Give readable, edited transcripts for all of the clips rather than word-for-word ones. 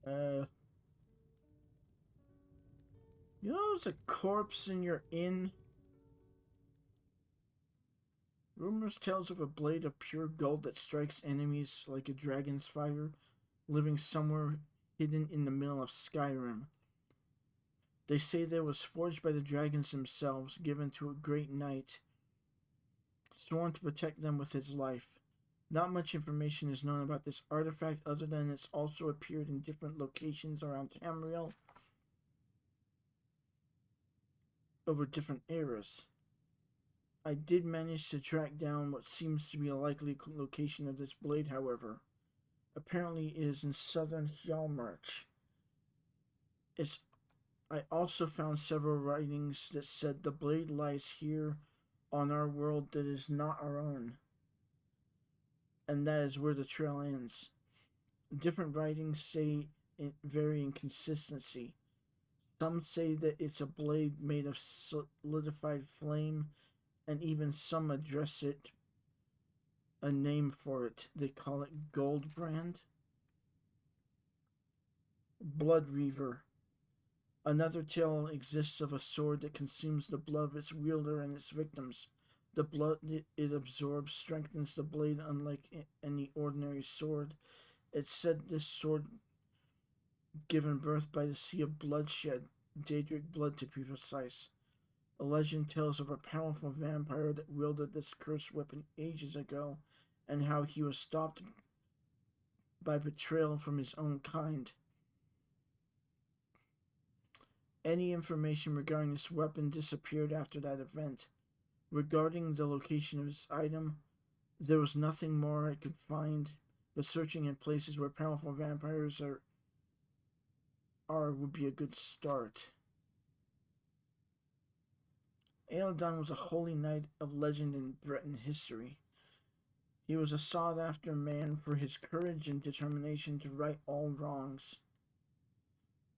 Uh, you know there's a corpse in your inn? Rumors tells of a blade of pure gold that strikes enemies like a dragon's fire, living somewhere hidden in the middle of Skyrim. They say that it was forged by the dragons themselves, given to a great knight, sworn to protect them with his life. Not much information is known about this artifact other than it's also appeared in different locations around Tamriel over different eras. I did manage to track down what seems to be a likely location of this blade, however. Apparently it is in southern Hjalmarch. It's I also found several writings that said the blade lies here on our world that is not our own, and that is where the trail ends. Different writings say it vary in consistency. Some say that it's a blade made of solidified flame, and even some address it a name for it. They call it Goldbrand. Blood Reaver. Another tale exists of a sword that consumes the blood of its wielder and its victims. The blood it absorbs strengthens the blade unlike any ordinary sword. It's said this sword, given birth by the sea of bloodshed, Daedric blood to be precise. A legend tells of a powerful vampire that wielded this cursed weapon ages ago, and how he was stopped by betrayal from his own kind. Any information regarding this weapon disappeared after that event. Regarding the location of this item, there was nothing more I could find, but searching in places where powerful vampires are would be a good start. Aeldon was a holy knight of legend in Breton history. He was a sought after man for his courage and determination to right all wrongs.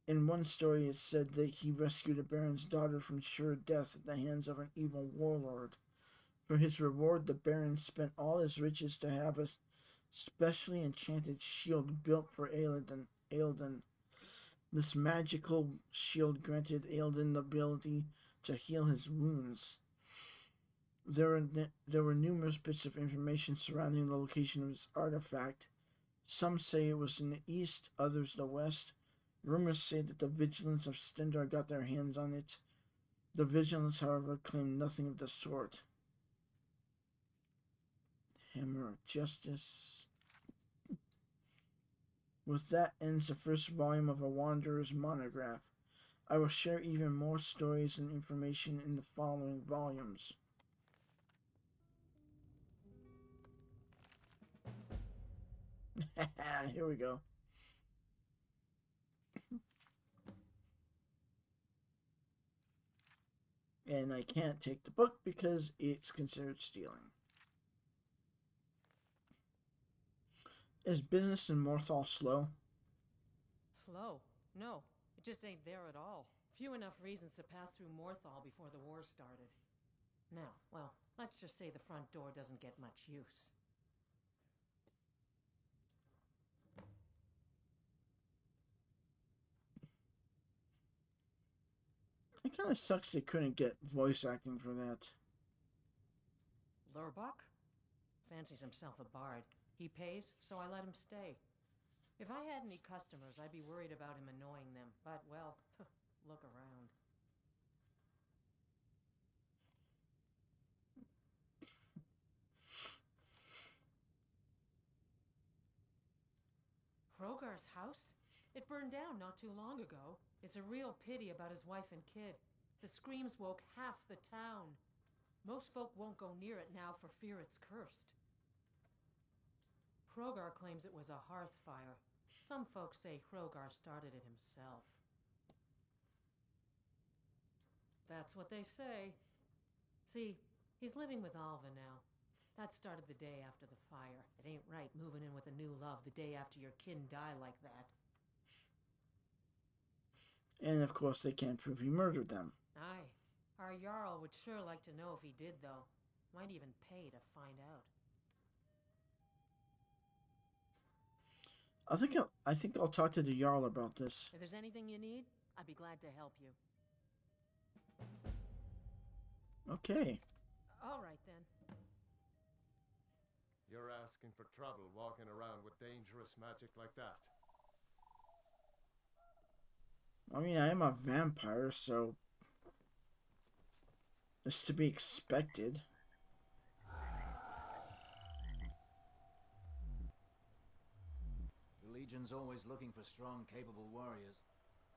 In one story, it said that he rescued a baron's daughter from sure death at the hands of an evil warlord. For his reward, the baron spent all his riches to have a specially enchanted shield built for Aeldon. This magical shield granted Aeldon the ability to heal his wounds. There were numerous bits of information surrounding the location of this artifact. Some say it was in the east, others the west. Rumors say that the Vigilance of Stendarr got their hands on it. The Vigilance, however, claimed nothing of the sort. Hammer of Justice. With that ends the first volume of A Wanderer's Monograph. I will share even more stories and information in the following volumes. Here we go. And I can't take the book because it's considered stealing. Is business in Morthal slow? Slow? No, it just ain't there at all. Few enough reasons to pass through Morthal before the war started. Now, well, let's just say the front door doesn't get much use. It kind of sucks they couldn't get voice acting for that. Lurbach? Fancies himself a bard. He pays, so I let him stay. If I had any customers, I'd be worried about him annoying them. But, well, look around. Hrogar's house? It burned down not too long ago. It's a real pity about his wife and kid. The screams woke half the town. Most folk won't go near it now for fear it's cursed. Hrogar claims it was a hearth fire. Some folks say Hrogar started it himself. That's what they say. See, he's living with Alva now. That started the day after the fire. It ain't right moving in with a new love the day after your kin die like that. And of course, they can't prove he murdered them. Aye. Our Jarl would sure like to know if he did, though. Might even pay to find out. I think I'll talk to the Jarl about this. If there's anything you need, I'd be glad to help you. Okay. All right then. You're asking for trouble walking around with dangerous magic like that. I mean, I am a vampire, so it's to be expected. The Legion's always looking for strong, capable warriors.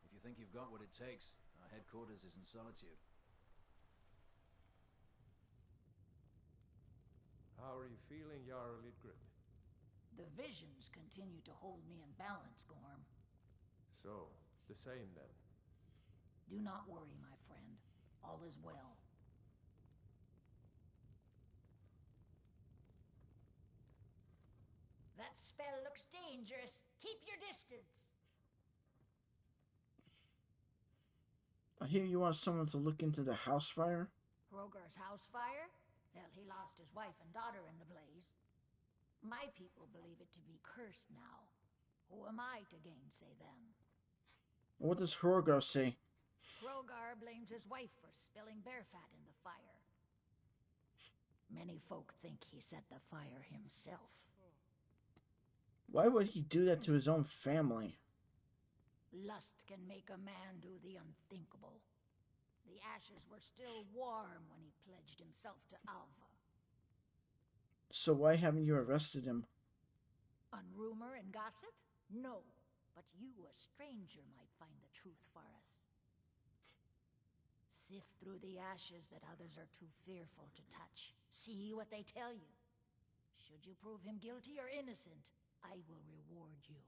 If you think you've got what it takes, our headquarters is in Solitude. How are you feeling, Jarl Lidgrid? The visions continue to hold me in balance, Gorm. So, the same then. Do not worry, my friend. All is well. That spell looks dangerous. Keep your distance. I hear you want someone to look into the house fire. Hrogar's house fire? Well, he lost his wife and daughter in the blaze. My people believe it to be cursed now. Who am I to gainsay them? What does Hrogar say? Hrogar blames his wife for spilling bear fat in the fire. Many folk think he set the fire himself. Why would he do that to his own family? Lust can make a man do the unthinkable. The ashes were still warm when he pledged himself to Alva. So why haven't you arrested him? On rumor and gossip? No. But you, a stranger, might find the truth for us. Sift through the ashes that others are too fearful to touch. See what they tell you. Should you prove him guilty or innocent, I will reward you.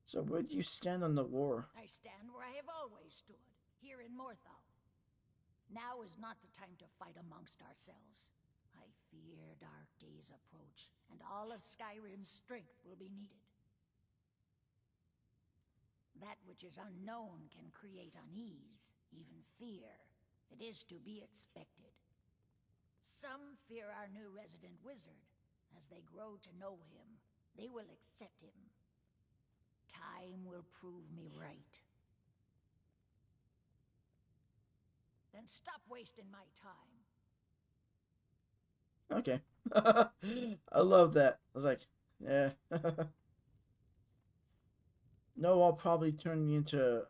So where do you stand on the war? I stand where I have always stood, here in Morthal. Now is not the time to fight amongst ourselves. I fear dark days approach, and all of Skyrim's strength will be needed. That which is unknown can create unease, even fear. It is to be expected. Some fear our new resident wizard. As they grow to know him, they will accept him. Time will prove me right. Then stop wasting my time. Okay. I love that. I was like, yeah. No, I'll probably turn you into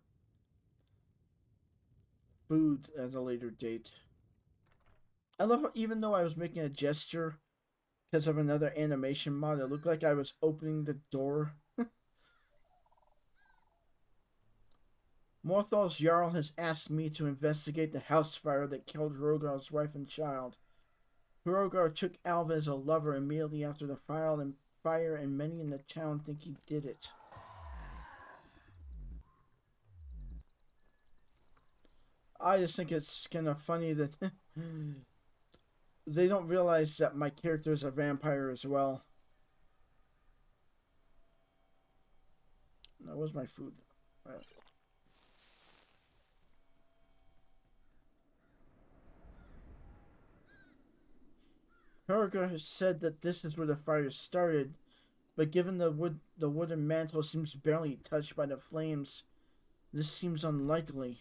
food at a later date. I love how even though I was making a gesture because of another animation mod, it looked like I was opening the door. Morthal's Jarl has asked me to investigate the house fire that killed Hrogar's wife and child. Hrogar took Alva as a lover immediately after the fire, and many in the town think he did it. I just think it's kind of funny that they don't realize that my character is a vampire as well. Now, where's my food? Right. Hrogar has said that this is where the fire started, but given the wooden mantle seems barely touched by the flames, this seems unlikely.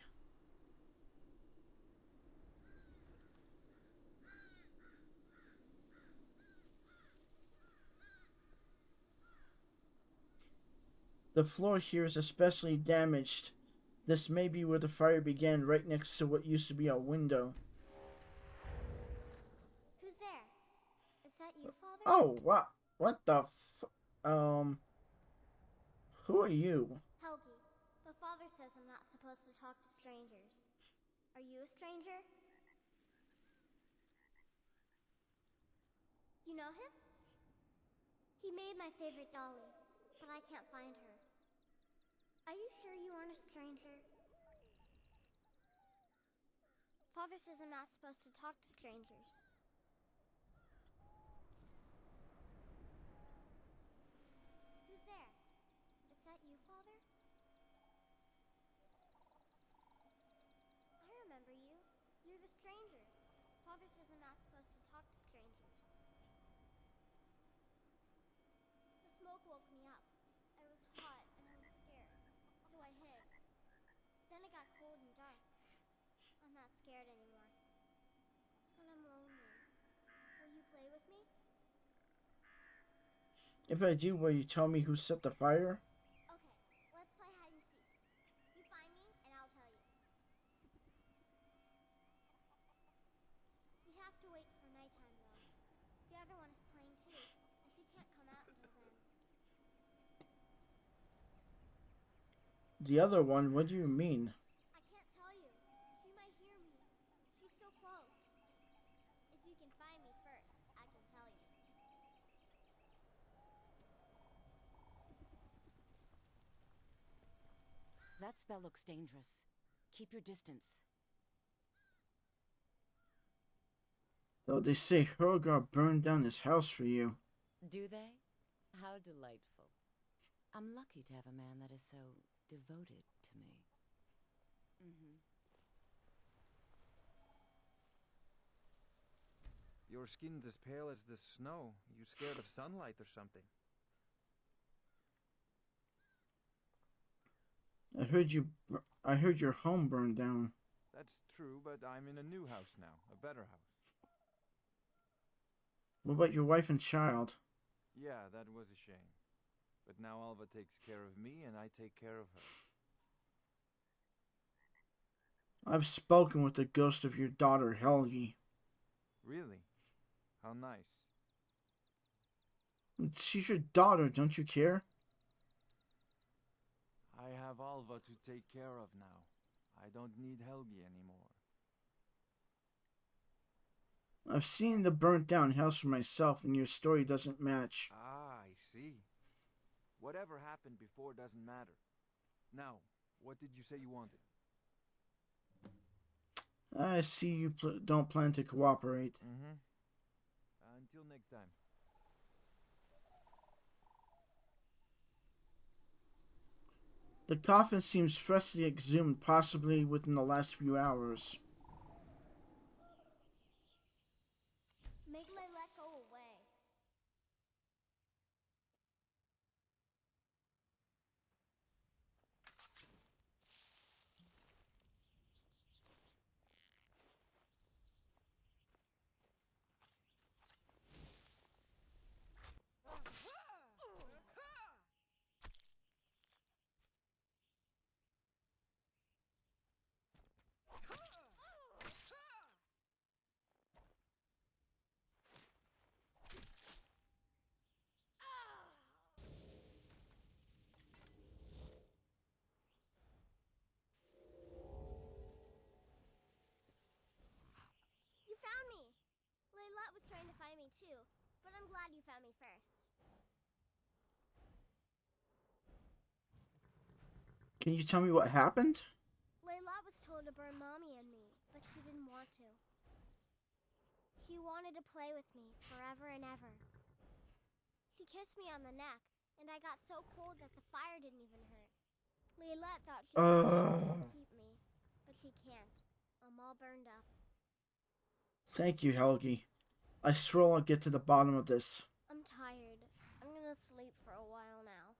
The floor here is especially damaged. This may be where the fire began, right next to what used to be a window. Who's there? Is that you, Father? Oh, what the who are you? Helgi, the Father says I'm not supposed to talk to strangers. Are you a stranger? You know him? He made my favorite dolly, but I can't find her. Are you sure you aren't a stranger? Father says I'm not supposed to talk to strangers. Who's there? Is that you, Father? I remember you. You're the stranger. Father says I'm not supposed to talk to strangers. scared anymore. But I'm lonely. Will you play with me? If I do, will you tell me who set the fire? Okay, let's play hide and seek. You find me, and I'll tell you. We have to wait for nighttime, though. The other one is playing too, and she can't come out until then. The other one? What do you mean? I can't tell you. She might hear me. She's so close. If you can find me first, I can tell you. That spell looks dangerous. Keep your distance. Though they say Hurgar burned down his house for you. Do they? How delightful. I'm lucky to have a man that is so devoted to me. Your skin's as pale as the snow. You scared of sunlight or something? I heard your home burned down. That's true, but I'm in a new house now, a better house. What about your wife and child? Yeah, that was a shame. But now Alva takes care of me, and I take care of her. I've spoken with the ghost of your daughter, Helgi. Really? How nice. She's your daughter, don't you care? I have Alva to take care of now. I don't need Helgi anymore. I've seen the burnt down house for myself, and your story doesn't match. Ah, I see. Whatever happened before doesn't matter. Now, what did you say you wanted? I see you don't plan to cooperate. Until next time. The coffin seems freshly exhumed, possibly within the last few hours. Make Layla go away. You found me! Layla was trying to find me too, but I'm glad you found me first. Can you tell me what happened? Layla was told to burn Mommy and me, but she didn't want to. She wanted to play with me forever and ever. She kissed me on the neck, and I got so cold that the fire didn't even hurt. Layla thought she could keep me, but she can't. I'm all burned up. Thank you, Helgi. I swear I'll get to the bottom of this. I'm tired. I'm gonna sleep for a while now.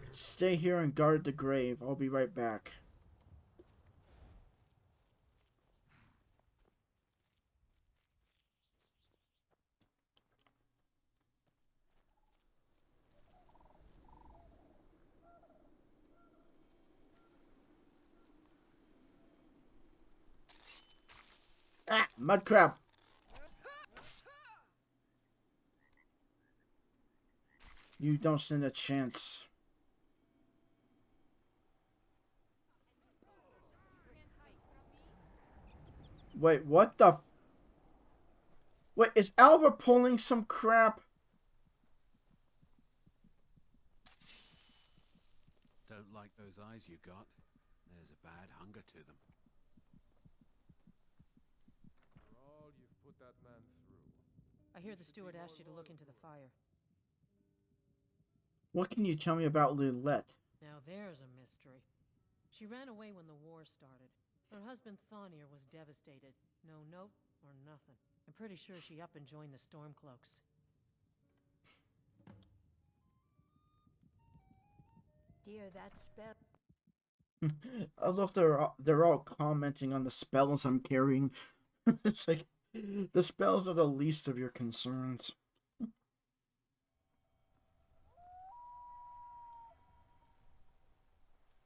Stay here and guard the grave. I'll be right back. Ah, mud crab. You don't stand a chance. Wait, what the? Wait, is Alva pulling some crap? Don't like those those eyes you got, there's a bad hunger to them. For all you've put that man through. I hear You the should be steward more asked you to look loyal into the to him. fire. What can you tell me about Lilette? Now there's a mystery. She ran away when the war started. Her husband Thonir was devastated. No note or nothing. I'm pretty sure she up and joined the Stormcloaks. Dear, that spell. I love they're all commenting on the spells I'm carrying. It's like the spells are the least of your concerns.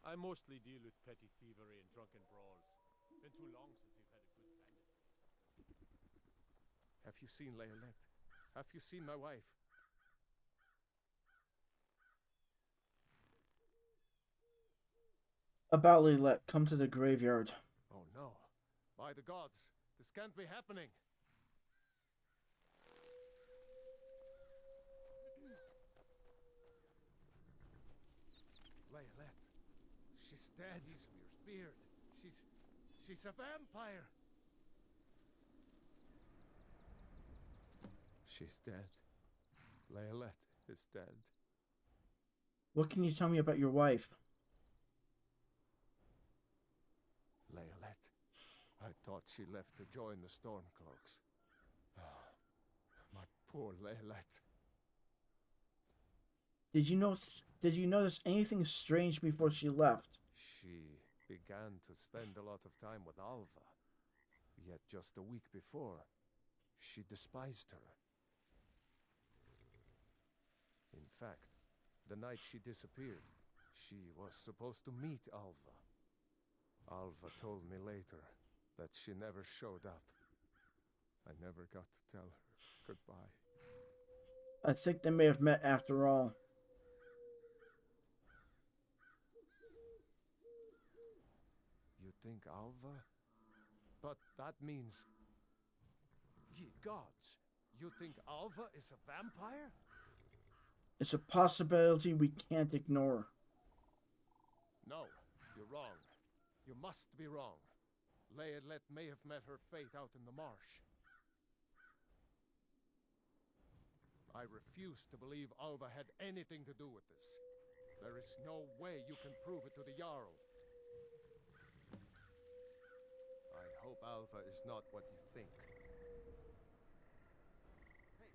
I mostly deal with petty thievery and drunken brawls. Been too long since we've had a good bandit. Have you seen Leolette? Have you seen my wife? About Lilette, come to the graveyard. Oh no. By the gods, this can't be happening. Leolette. She's dead. He's beard. She's a vampire. She's dead. Leolette is dead. What can you tell me about your wife? Leolette. I thought she left to join the Stormcloaks. Ah, my poor Leolette. Did you notice anything strange before she left? She began to spend a lot of time with Alva. Yet just a week before, she despised her. In fact, the night she disappeared, she was supposed to meet Alva. Alva told me later that she never showed up. I never got to tell her goodbye. I think they may have met after all. You think Alva? But that means... Ye gods! You think Alva is a vampire? It's a possibility we can't ignore. No, you're wrong. You must be wrong. Leolette may have met her fate out in the marsh. I refuse to believe Alva had anything to do with this. There is no way you can prove it to the Jarl. I hope Alva is not what you think. Hey,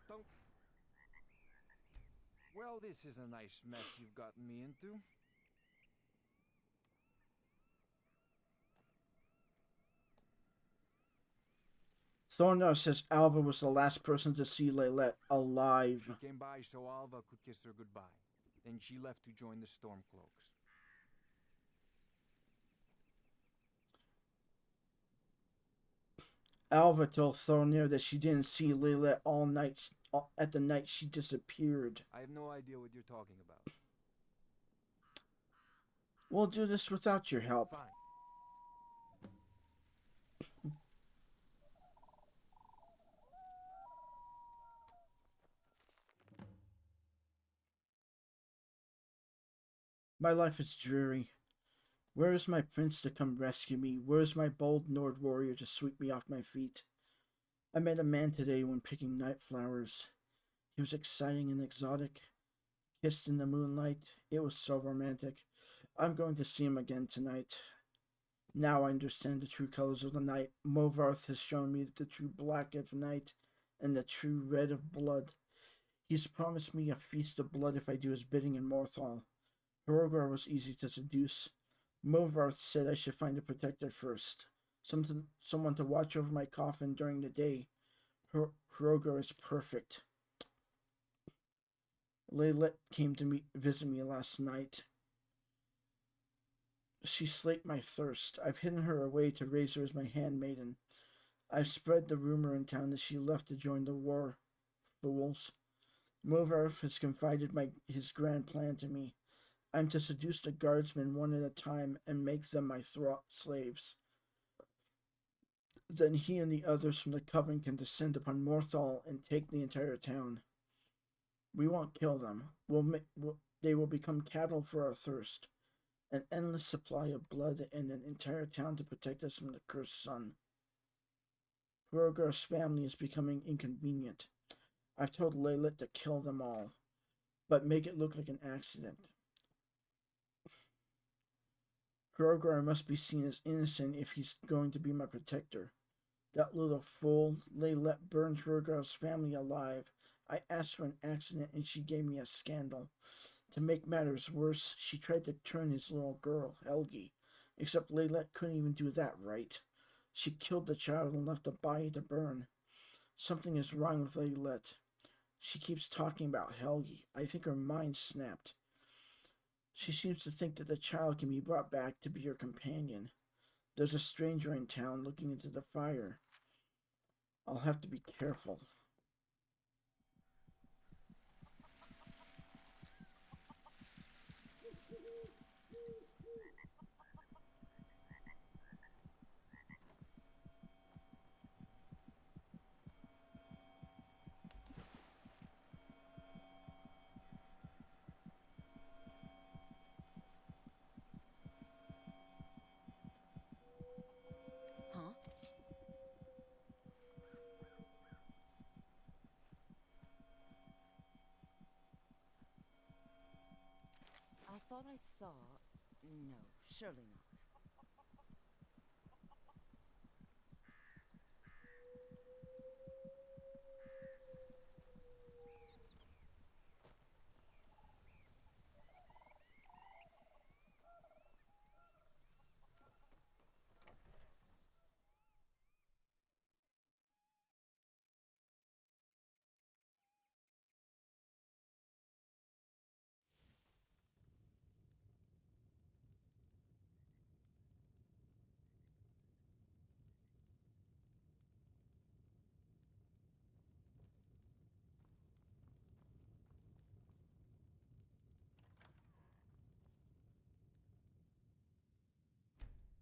don't... Well, this is a nice mess you've gotten me into. Thornar says Alva was the last person to see Lilette alive. She came by so Alva could kiss her goodbye. Then she left to join the Stormcloaks. Alva told Thornir that she didn't see Lilette all night at the night she disappeared. I have no idea what you're talking about. We'll do this without your help. Fine. My life is dreary. Where is my prince to come rescue me? Where is my bold Nord warrior to sweep me off my feet? I met a man today when picking night flowers. He was exciting and exotic. Kissed in the moonlight. It was so romantic. I'm going to see him again tonight. Now I understand the true colors of the night. Movarth has shown me the true black of night and the true red of blood. He's promised me a feast of blood if I do his bidding in Morthal. Hrogar was easy to seduce. Movarth said I should find a protector first. Someone to watch over my coffin during the day. Hrogar is perfect. Lilette came to visit me last night. She slaked my thirst. I've hidden her away to raise her as my handmaiden. I've spread the rumor in town that she left to join the war. Fools. Movarth has confided his grand plan to me. I'm to seduce the guardsmen one at a time and make them my slaves. Then he and the others from the coven can descend upon Morthal and take the entire town. We won't kill them. They will become cattle for our thirst. An endless supply of blood and an entire town to protect us from the cursed sun. Hrogar's family is becoming inconvenient. I've told Laylet to kill them all, but make it look like an accident. Hrogar must be seen as innocent if he's going to be my protector. That little fool, Laylet, burned Hrogar's family alive. I asked for an accident and she gave me a scandal. To make matters worse, she tried to turn his little girl, Helgi, except Laylet couldn't even do that right. She killed the child and left the body to burn. Something is wrong with Laylet. She keeps talking about Helgi. I think her mind snapped. She seems to think that the child can be brought back to be her companion. There's a stranger in town looking into the fire. I'll have to be careful. Huh? I thought I saw... No, surely not.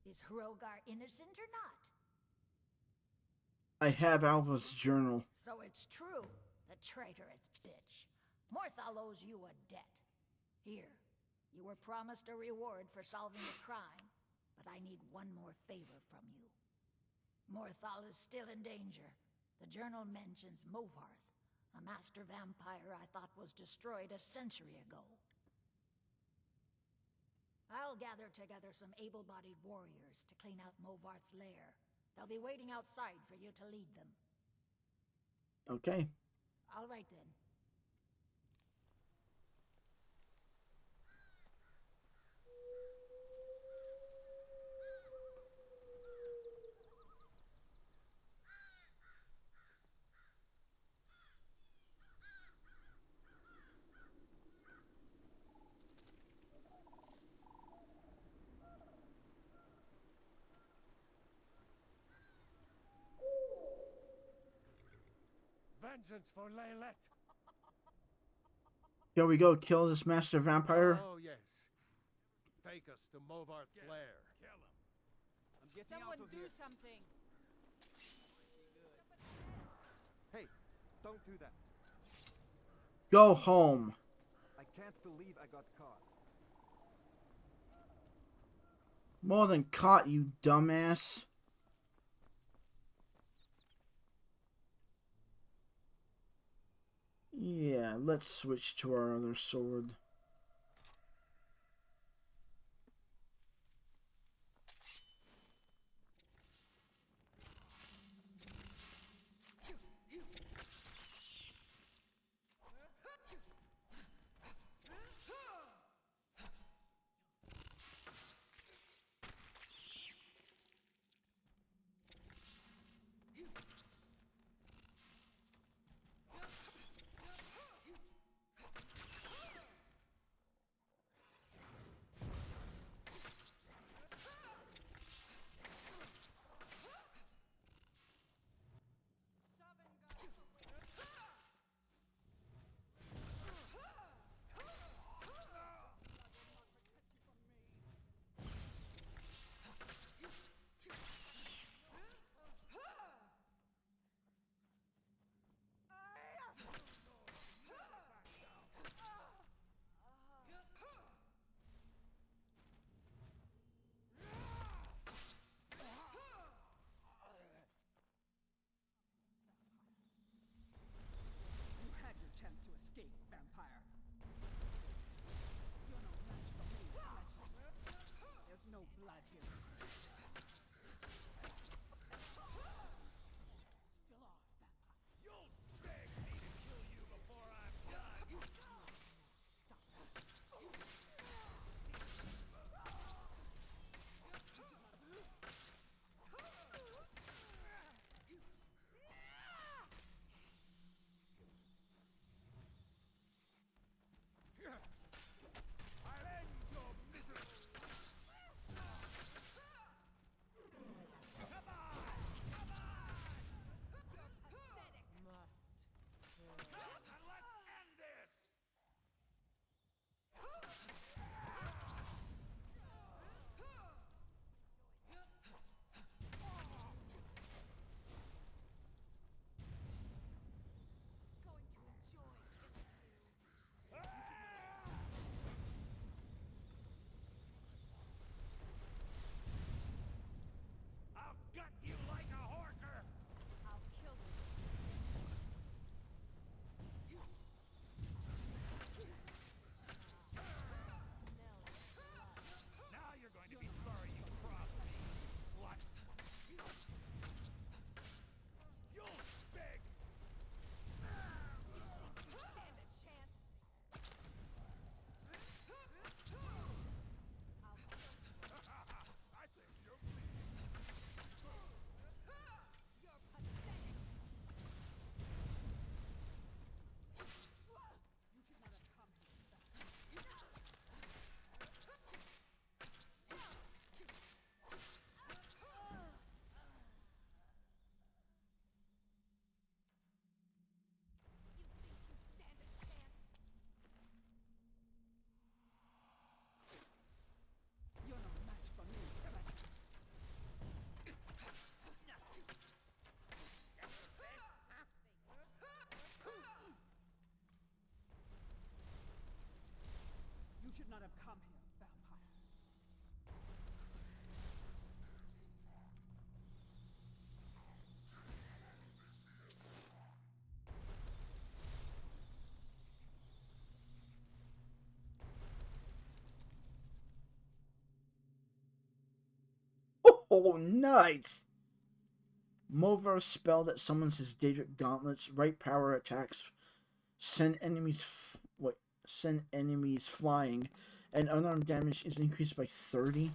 Is Hrogar innocent or not? I have Alva's journal. So it's true, the traitorous bitch. Morthal owes you a debt. Here, you were promised a reward for solving the crime, but I need one more favor from you. Morthal is still in danger. The journal mentions Movarth, a master vampire I thought was destroyed a century ago. I'll gather together some able-bodied warriors to clean out Movarth's lair. They'll be waiting outside for you to lead them. Okay. All right then. Vengeance for Laylet! Here we go, kill this master vampire. Oh, yes. Take us to Movarth's lair. Kill him. I'm getting Someone out of do here. something. Hey, don't do that. Go home. I can't believe I got caught. More than caught, you dumbass. Yeah, let's switch to our other sword. Oh, nice! Mover spell that summons his Daedric gauntlets. Right power attacks send enemies flying, and unarmed damage is increased by 30.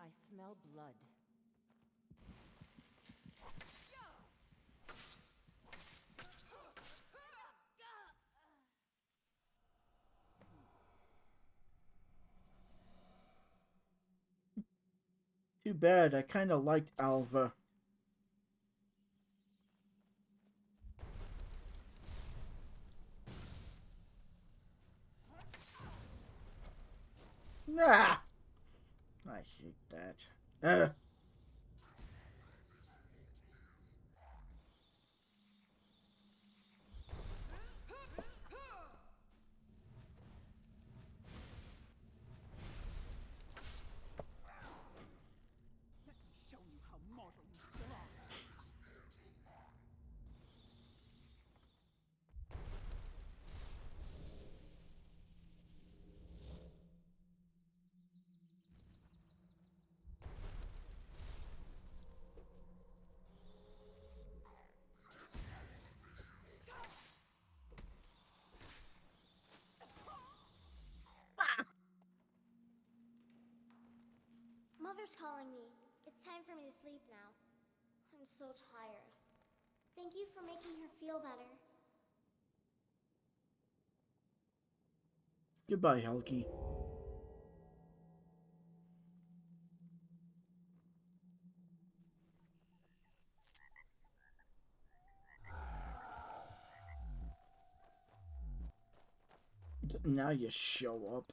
I smell blood. Too bad, I kinda liked Alva. Nah! I hate that. Show you how mortal you still are. Mother's calling me. It's time for me to sleep now. I'm so tired. Thank you for making her feel better. Goodbye, Helgi. Now you show up.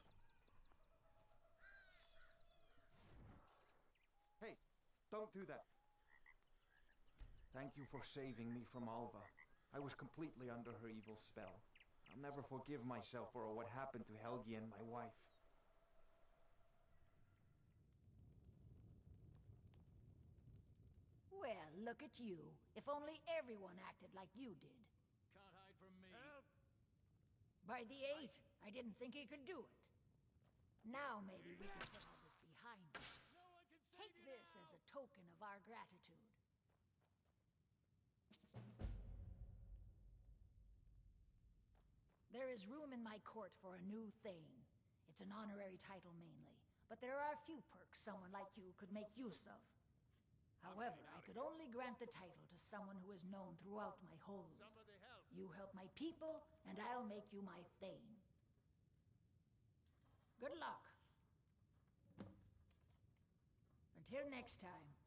Hey, don't do that. Thank you for saving me from Alva. I was completely under her evil spell. I'll never forgive myself for what happened to Helgi and my wife. Well, look at you. If only everyone acted like you did. Can't hide from me. Help! By the 8, I didn't think he could do it. Now maybe we can put all this behind us. Take this as a token of our gratitude. There is room in my court for a new Thane. It's an honorary title mainly, but there are a few perks someone like you could make use of. However, I could only grant the title to someone who is known throughout my hold. You help my people, and I'll make you my Thane. Good luck. Until next time.